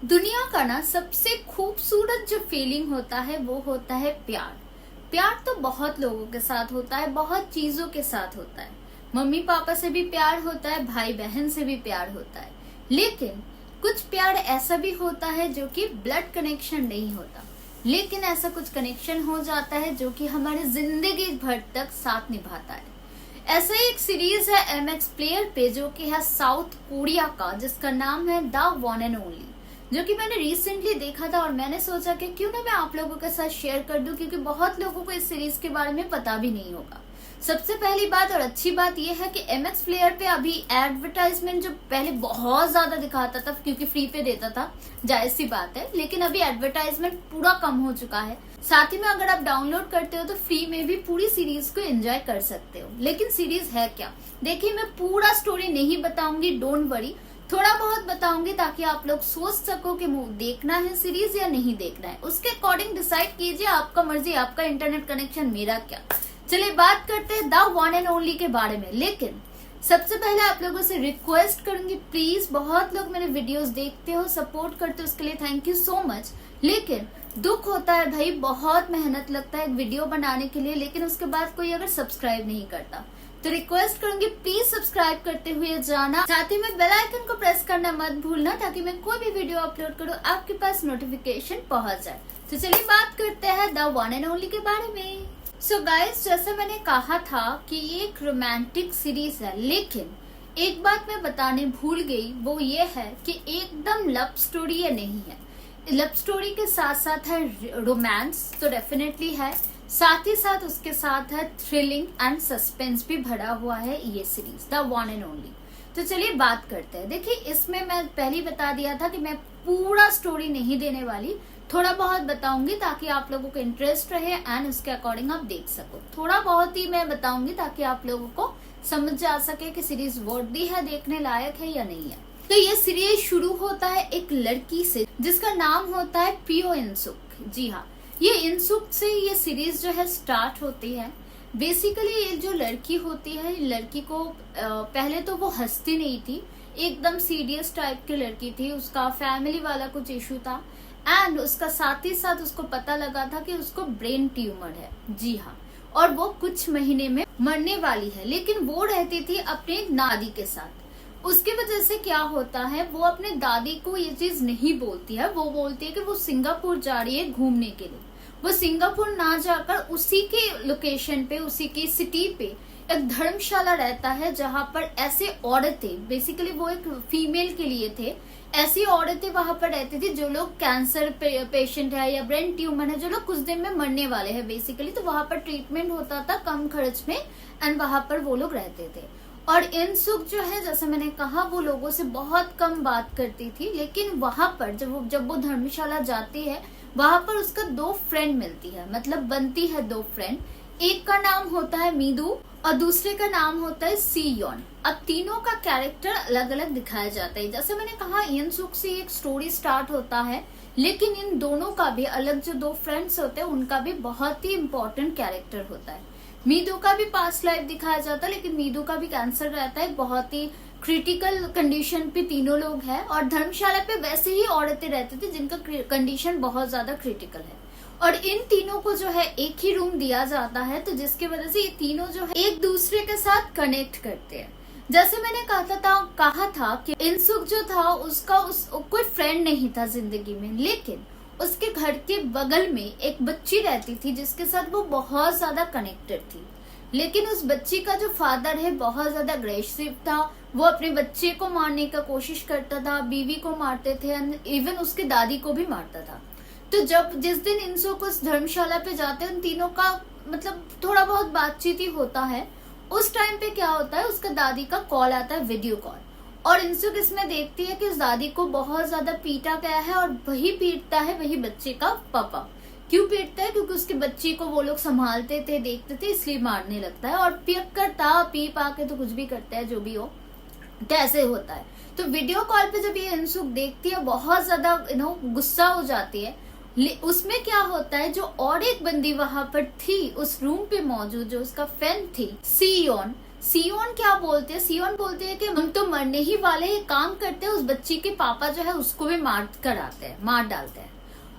दुनिया का ना सबसे खूबसूरत जो फीलिंग होता है वो होता है प्यार। प्यार तो बहुत लोगों के साथ होता है, बहुत चीजों के साथ होता है। मम्मी पापा से भी प्यार होता है, भाई बहन से भी प्यार होता है। लेकिन कुछ प्यार ऐसा भी होता है जो कि ब्लड कनेक्शन नहीं होता, लेकिन ऐसा कुछ कनेक्शन हो जाता है जो कि हमारे जिंदगी भर तक साथ निभाता है। ऐसा ही एक सीरीज है MX प्लेयर पे जो कि है साउथ कोरिया का, जिसका नाम है द वन एंड ओनली, जो कि मैंने रिसेंटली देखा था और मैंने सोचा कि क्यों ना मैं आप लोगों के साथ शेयर कर दूं, क्योंकि बहुत लोगों को इस सीरीज के बारे में पता भी नहीं होगा। सबसे पहली बात और अच्छी बात यह है कि MX प्लेयर पे अभी एडवर्टाइजमेंट जो पहले बहुत ज्यादा दिखाता था, क्योंकि फ्री पे देता था, जायज सी बात है, लेकिन अभी एडवर्टाइजमेंट पूरा कम हो चुका है। साथ ही में अगर आप डाउनलोड करते हो तो फ्री में भी पूरी सीरीज को एंजॉय कर सकते हो। लेकिन सीरीज है क्या, देखिए मैं पूरा स्टोरी नहीं बताऊंगी, डोंट वरी, थोड़ा बहुत बताऊंगी ताकि आप लोग सोच सको कि देखना है सीरीज या नहीं देखना है। उसके अकॉर्डिंग डिसाइड कीजिए, आपका मर्जी, आपका इंटरनेट कनेक्शन, मेरा क्या। चलिए बात करते हैं द वन एंड ओनली के बारे में। लेकिन सबसे पहले आप लोगों से रिक्वेस्ट करूंगी, प्लीज, बहुत लोग मेरे वीडियोस देखते हो, सपोर्ट करते हो, उसके लिए थैंक यू सो मच। लेकिन दुख होता है भाई, बहुत मेहनत लगता है एक वीडियो बनाने के लिए, लेकिन उसके बाद कोई अगर सब्सक्राइब नहीं करता तो रिक्वेस्ट करूंगी प्लीज सब्सक्राइब करते हुए जाना। साथ ही में बेल आइकन को प्रेस करना मत भूलना, ताकि मैं कोई भी वीडियो अपलोड करूं आपके पास नोटिफिकेशन पहुंच जाए। तो चलिए बात करते हैं द वन एंड ओनली के बारे में। सो गाइस, जैसा मैंने कहा था कि ये एक रोमांटिक सीरीज है, लेकिन एक बात मैं बताने भूल गई, वो ये है कि एकदम लव स्टोरी ये नहीं है। लव स्टोरी के साथ साथ है रोमांस तो डेफिनेटली है, साथ ही साथ उसके साथ है थ्रिलिंग एंड सस्पेंस भी भरा हुआ है ये series the one and only. तो चलिए बात करते हैं। देखिए इसमें मैं पहले बता दिया था कि मैं पूरा स्टोरी नहीं देने वाली, थोड़ा बहुत बताऊंगी ताकि आप लोगों को इंटरेस्ट रहे एंड उसके अकॉर्डिंग आप देख सको। थोड़ा बहुत ही मैं बताऊंगी ताकि आप लोगों को समझ जा सके कि सीरीज वर्दी है, देखने लायक है या नहीं है। तो ये सीरीज शुरू होता है एक लड़की से जिसका नाम होता है पियो इनसुक। जी हाँ, ये इनसुक से ये सीरीज जो है स्टार्ट होती है। बेसिकली ये जो लड़की होती है, लड़की को पहले तो वो हंसती नहीं थी, एकदम सीरियस टाइप की लड़की थी। उसका फैमिली वाला कुछ इशू था एंड उसका साथ ही साथ उसको पता लगा था कि उसको ब्रेन ट्यूमर है। जी हाँ, और वो कुछ महीने में मरने वाली है। लेकिन वो रहती थी अपनी दादी के साथ। उसकी वजह से क्या होता है, वो अपने दादी को ये चीज नहीं बोलती है। वो बोलती है कि वो सिंगापुर जा रही है घूमने के लिए। वो सिंगापुर ना जाकर उसी के लोकेशन पे, उसी की सिटी पे एक धर्मशाला रहता है, जहां पर ऐसे औरतें, बेसिकली वो एक फीमेल के लिए थे, ऐसी औरतें वहां पर रहती थी जो लोग कैंसर पेशेंट है या ब्रेन ट्यूमर है, जो लोग कुछ दिन में मरने वाले हैं बेसिकली। तो वहां पर ट्रीटमेंट होता था कम खर्च में एंड वहां पर वो लोग रहते थे। और इनसुक जो है, जैसे मैंने कहा, वो लोगों से बहुत कम बात करती थी। लेकिन वहां पर जब वो धर्मशाला जाती है, वहां पर उसका दो फ्रेंड मिलती है, मतलब बनती है दो फ्रेंड। एक का नाम होता है मीदू और दूसरे का नाम होता है सीयोन। अब तीनों का कैरेक्टर अलग अलग दिखाया जाता है। जैसे मैंने कहा, इनसुक से एक स्टोरी स्टार्ट होता है, लेकिन इन दोनों का भी अलग, जो दो फ्रेंड्स होते हैं उनका भी बहुत ही इम्पोर्टेंट कैरेक्टर होता है। मीदू का भी पास्ट लाइफ दिखाया जाता है, लेकिन मीदू का भी कैंसर रहता है, बहुत ही क्रिटिकल कंडीशन पे तीनों लोग हैं। और धर्मशाला पे वैसे ही औरतें रहती थी जिनका कंडीशन बहुत ज्यादा क्रिटिकल है। और इन तीनों को जो है एक ही रूम दिया जाता है, तो जिसकी वजह से ये तीनों जो है एक दूसरे के साथ कनेक्ट करते हैं। जैसे मैंने कहा था कि इनसुक जो था उसका कोई फ्रेंड नहीं था जिंदगी में, लेकिन उसके घर के बगल में एक बच्ची रहती थी जिसके साथ वो बहुत ज्यादा कनेक्टेड थी। लेकिन उस बच्ची का जो फादर है बहुत ज्यादा अग्रेसिव था। वो अपने बच्चे को मारने का कोशिश करता था, बीवी को मारते थे, इवन उसके दादी को भी मारता था। तो जिस दिन इनसुक उस धर्मशाला पे जाते हैं, उन तीनों का मतलब थोड़ा बहुत बातचीत ही होता है। उस टाइम पे क्या होता है, उसका दादी का कॉल आता है, वीडियो कॉल, और इनसुक इसमें देखती है कि उस दादी को बहुत ज्यादा पीटा गया है और वही पीटता है, वही बच्चे का पापा। क्यों पीटता है? क्योंकि उसके बच्ची को वो लोग संभालते थे, देखते थे, इसलिए मारने लगता है। और पी पा के तो कुछ भी करता है, जो भी हो, तो ऐसे होता है। तो वीडियो कॉल पे जब ये इनसुक देखती है, बहुत ज्यादा गुस्सा हो जाती है। उसमें क्या होता है, जो और एक बंदी वहां पर थी उस रूम पे मौजूद, जो उसका फ्रेंड थी, सियोन क्या बोलते हैं, सियोन बोलते हैं कि हम तो मरने ही वाले, एक काम करते हैं उस बच्ची के पापा जो है उसको भी मार डालते हैं।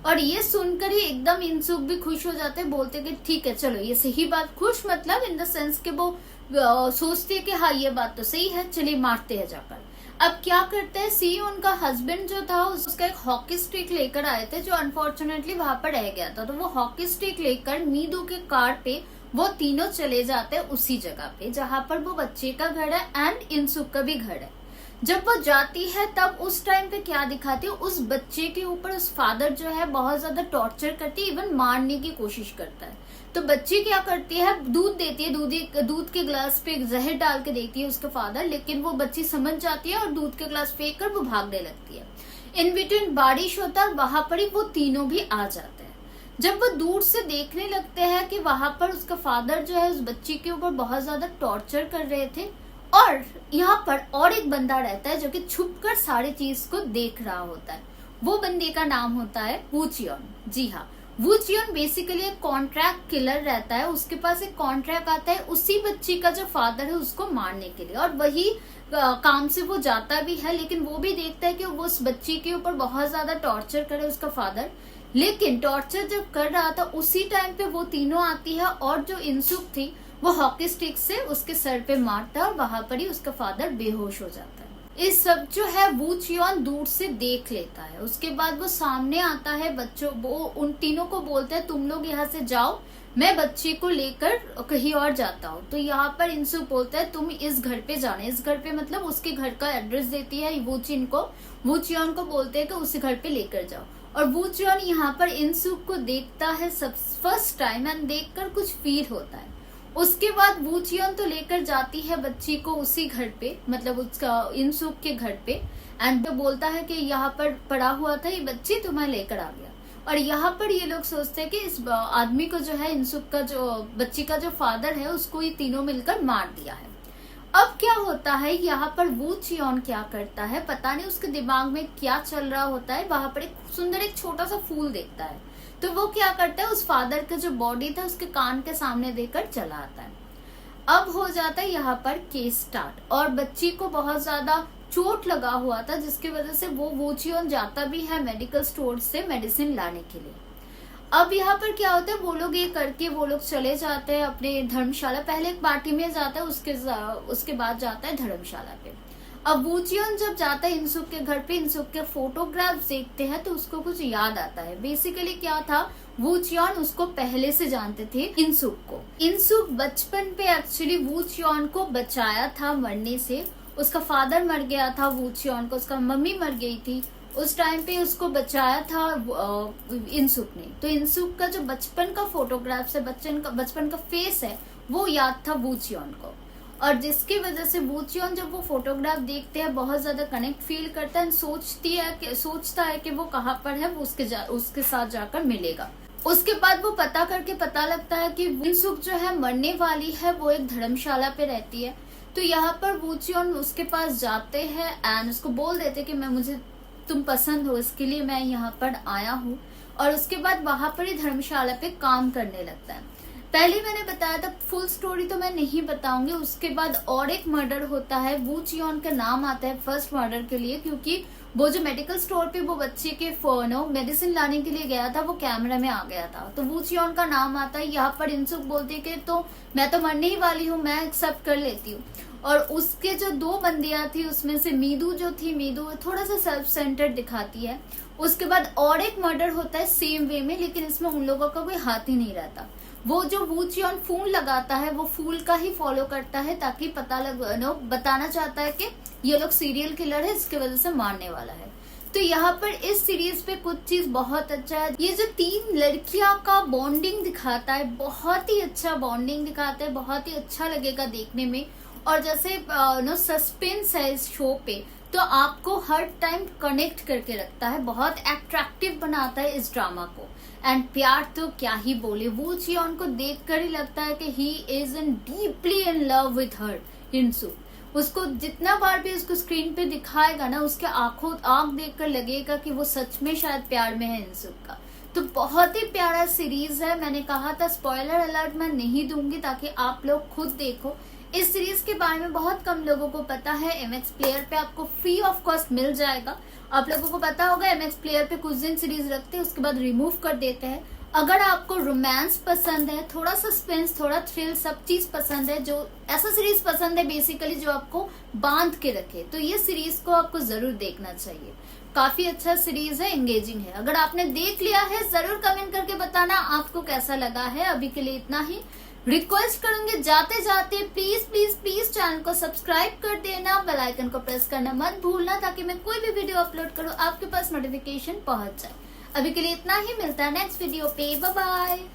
और ये सुनकर ही एकदम इंसुक भी खुश हो जाते हैं, बोलते कि ठीक है चलो ये सही बात, खुश मतलब इन द सेंस कि वो सोचते हैं कि हाँ ये बात तो सही है, चलिए मारते हैं जाकर। अब क्या करते हैं, सी उनका हस्बैंड जो था उसका एक हॉकी स्टिक लेकर आए थे जो अनफॉर्चुनेटली वहां पर रह गया था। तो वो हॉकी स्टिक लेकर मीदू के कार पे वो तीनों चले जाते हैं उसी जगह पे जहां पर वो बच्चे का घर है एंड इंसुक का भी घर है। जब वो जाती है तब उस टाइम पे क्या दिखाती है, उस बच्चे के ऊपर उस फादर जो है बहुत ज्यादा टॉर्चर करती है, इवन मारने की कोशिश करता है। तो बच्ची क्या करती है, दूध देती है, दूध के ग्लास पे जहर डाल के देती है उसके फादर, लेकिन वो बच्ची समझ जाती है और दूध के ग्लास फेंक कर वो भागने लगती है। इन बिटवीन बारिश होता है, वहां पर ही वो तीनों भी आ जाते हैं। जब वो दूर से देखने लगते हैं कि वहां पर उसका फादर जो है उस बच्ची के ऊपर बहुत ज्यादा टॉर्चर कर रहे थे, और यहाँ पर और एक बंदा रहता है जो कि छुपकर सारी चीज को देख रहा होता है। वो बंदे का नाम होता है वूचियोन। जी हाँ, वूचियोन बेसिकली एक कॉन्ट्रैक्ट किलर रहता है, उसके पास एक कॉन्ट्रैक्ट आता है उसी बच्ची का जो फादर है उसको मारने के लिए, और वही काम से वो जाता भी है। लेकिन वो भी देखता है कि वो उस बच्ची के ऊपर बहुत ज्यादा टॉर्चर करे उसका फादर, लेकिन टॉर्चर जब कर रहा था उसी टाइम पे वो तीनों आती है और जो इंसुक थी वो हॉकी स्टिक से उसके सर पे मारता है और वहां पर ही उसका फादर बेहोश हो जाता है। इस सब जो है वूचियोन दूर से देख लेता है। उसके बाद वो सामने आता है, बच्चों वो उन तीनों को बोलता है तुम लोग यहाँ से जाओ, मैं बच्चे को लेकर कहीं और जाता हूँ। तो यहाँ पर इंसुक बोलता है तुम इस घर पे जाना, इस घर पे मतलब उसके घर का एड्रेस देती है वूचियोन को बोलते हैं कि उसी घर पे लेकर जाओ। और वूचियोन यहाँ पर इंसुक को देखता है सब फर्स्ट टाइम एंड देखकर कुछ फील होता है। उसके बाद वूचियोन तो लेकर जाती है बच्ची को उसी घर पे, मतलब उसका इंसुक के घर पे, एंड बोलता है कि यहाँ पर पड़ा हुआ था ये बच्ची, तो मैं लेकर आ गया। और यहाँ पर ये लोग सोचते हैं कि इस आदमी को जो है इंसुक का जो बच्ची का जो फादर है उसको ये तीनों मिलकर मार दिया है। अब क्या होता है, यहाँ पर वूचियोन क्या करता है पता नहीं उसके दिमाग में क्या चल रहा होता है, वहां पर एक सुंदर एक छोटा सा फूल देखता है। तो वो क्या करता है, उस फादर का जो बॉडी था उसके कान के सामने देकर चला आता है। अब हो जाता है यहाँ पर केस स्टार्ट, और बच्ची को बहुत ज्यादा चोट लगा हुआ था जिसकी वजह से वो वूचियोन जाता भी है मेडिकल स्टोर से मेडिसिन लाने के लिए। अब यहाँ पर क्या होता है, वो लोग ये करके वो लोग चले जाते हैं अपने धर्मशाला, पहले एक पार्टी में जाता है उसके बाद जाता है धर्मशाला पे। अब वूचियोन जब जाता है इंसुक के घर पे, इंसुक के फोटोग्राफ्स देखते हैं तो उसको कुछ याद आता है। बेसिकली क्या था, वूचियोन उसको पहले से जानते थे इंसुक को। इंसुक बचपन पे एक्चुअली वूचियोन को बचाया था मरने से, उसका फादर मर गया था वूचियोन को, उसका मम्मी मर गई थी, उस टाइम पे उसको बचाया था इंसुक ने। तो इंसुक का जो बचपन का फोटोग्राफ है, बचपन का फेस है, वो याद था वूचियोन को, और जिसकी वजह से वूचियोन जब वो फोटोग्राफ देखते हैं बहुत ज्यादा कनेक्ट फील करता है, सोचता है कि वो कहाँ पर है, वो उसके साथ जाकर मिलेगा। उसके बाद वो पता करके पता लगता है कि इंसुक जो है मरने वाली है, वो एक धर्मशाला पे रहती है। तो यहाँ पर वूचियोन उसके पास जाते हैं एंड उसको बोल देते कि मुझे तुम पसंद हो, इसके लिए मैं यहाँ पर आया हूँ। और उसके बाद वहां पर ही धर्मशाला पे काम करने लगता है। पहले मैंने बताया था, फुल स्टोरी तो मैं नहीं बताऊंगी। उसके बाद और एक मर्डर होता है, वूचियोन का नाम आता है फर्स्ट मर्डर के लिए, क्योंकि वो जो मेडिकल स्टोर पे वो बच्चे के मेडिसिन लाने के लिए गया था वो कैमरा में आ गया था, तो वूचियोन का नाम आता है। यहाँ पर इंसुक बोलती है कि तो मैं तो मरने ही वाली हूँ, मैं एक्सेप्ट कर लेती हूँ। और उसके जो दो बंदियां थी उसमें से मीदू थोड़ा सा सेल्फ सेंटर्ड दिखाती है। उसके बाद और एक मर्डर होता है सेम वे में, लेकिन इसमें उन लोगों का कोई हाथ ही नहीं रहता। वो जो वूचियोन फूल लगाता है वो फूल का ही फॉलो करता है, ताकि बताना चाहता है कि ये लोग सीरियल किलर है, इसकी वजह से मारने वाला है। तो यहाँ पर इस सीरीज पे कुछ चीज बहुत अच्छा है, ये जो तीन लड़कियां का बॉन्डिंग दिखाता है, बहुत ही अच्छा बॉन्डिंग दिखाता है, बहुत ही अच्छा लगेगा देखने में। और जैसे सस्पेंस है इस शो पे, तो आपको हर टाइम कनेक्ट करके रखता है, बहुत अट्रैक्टिव बनाता है इस ड्रामा को। एंड प्यार तो क्या ही बोले, वूचियोन को देखकर ही लगता है कि he is in deeply in love with her इंसुक। उसको जितना बार भी उसको स्क्रीन पे दिखाएगा ना, उसके आंख देखकर लगेगा कि वो सच में शायद प्यार में है इंसुक का। तो बहुत ही प्यारा सीरीज है। मैंने कहा था स्पॉइलर अलर्ट मैं नहीं दूंगी ताकि आप लोग खुद देखो। इस सीरीज के बारे में बहुत कम लोगों को पता है। MX प्लेयर पे आपको फ्री ऑफ कॉस्ट मिल जाएगा। आप लोगों को पता होगा MX प्लेयर पे कुछ दिन सीरीज रखते हैं, उसके बाद रिमूव कर देते हैं। अगर आपको रोमांस पसंद है, थोड़ा सस्पेंस, थोड़ा थ्रिल, सब चीज पसंद है, जो ऐसा सीरीज पसंद है बेसिकली जो आपको बांध के रखे, तो ये सीरीज को आपको जरूर देखना चाहिए। काफी अच्छा सीरीज है, एंगेजिंग है। अगर आपने देख लिया है जरूर कमेंट करके बताना आपको कैसा लगा है। अभी के लिए इतना ही। रिक्वेस्ट करूंगी जाते जाते प्लीज प्लीज प्लीज चैनल को सब्सक्राइब कर देना, बेल आइकन को प्रेस करना मत भूलना, ताकि मैं कोई भी वीडियो अपलोड करूं आपके पास नोटिफिकेशन पहुंच जाए। अभी के लिए इतना ही, मिलता है नेक्स्ट वीडियो पे। Bye bye.